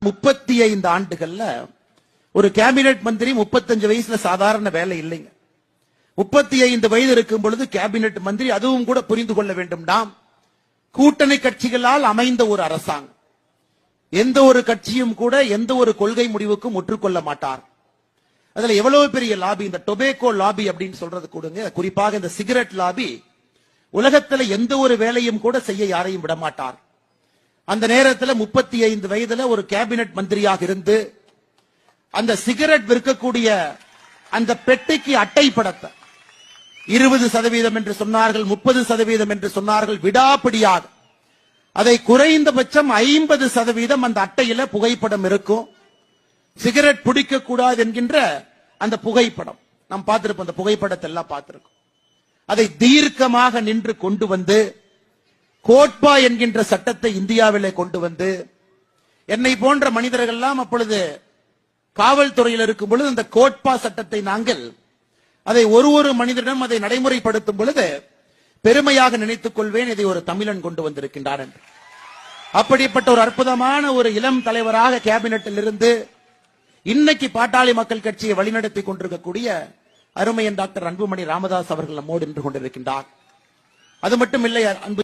35 ஆண்டுகள்ல ஒரு கேபினெட் மந்திரி 35 வயசுல சாதாரண வேலை இல்லைங்க. 35 வயது இருக்கும் பொழுது கேபினெட் மந்திரி, அதுவும் கூட புரிந்து கொள்ள வேண்டும், நாம் கூட்டணி கட்சிகளால் அமைந்த ஒரு அரசாங்கம். எந்த ஒரு கட்சியும் கூட எந்த ஒரு கொள்கை முடிவுக்கும் ஒற்றுக்கொள்ள மாட்டார். அதுல எவ்வளவு பெரிய லாபி, இந்த டொபேக்கோ லாபி அப்படின்னு சொல்றது கூடங்க, குறிப்பாக இந்த சிகரெட் லாபி உலகத்துல எந்த ஒரு வேலையும் கூட செய்ய யாரையும் விடமாட்டார். அந்த நேரத்தில் 35 வயதுல ஒரு கேபினெட் மந்திரியாக இருந்து அந்த சிகரெட் விற்கக்கூடிய அந்த பெட்டிக்கு அட்டை படத்தை 20% என்று சொன்னார்கள், 30% என்று சொன்னார்கள். விடாப்பிடியாக அதை குறைந்தபட்சம் 50% அந்த அட்டையில புகைப்படம் இருக்கும். சிகரெட் பிடிக்க கூடாது என்கின்ற அந்த புகைப்படம் நாம் பார்த்திருப்போம். அந்த புகைப்படத்தை எல்லாம் பார்த்திருக்கோம். அதை தீர்க்கமாக நின்று கொண்டு வந்து கோட்பா என்கின்ற சட்டத்தை இந்தியாவிலே கொண்டு வந்து, என்னை போன்ற மனிதர்கள் எல்லாம் அப்பொழுது காவல்துறையில் இருக்கும் பொழுது அந்த கோட்பா சட்டத்தை நாங்கள் அதை ஒரு மனிதனிடம் அதை நடைமுறைப்படுத்தும் பொழுது பெருமையாக நினைத்துக் கொள்வேன், இதை ஒரு தமிழன் கொண்டு வந்திருக்கின்றார் என்று. அப்படிப்பட்ட ஒரு அற்புதமான ஒரு இளம் தலைவராக கேபினெட்டில் இருந்து இன்னைக்கு பாட்டாளி மக்கள் கட்சியை வழிநடத்தி கொண்டிருக்கக்கூடிய அருமையன் டாக்டர் அன்புமணி ராமதாஸ் அவர்கள் நம்மோடு நின்று கொண்டிருக்கின்றார். அது மட்டும் இல்லை, அன்பு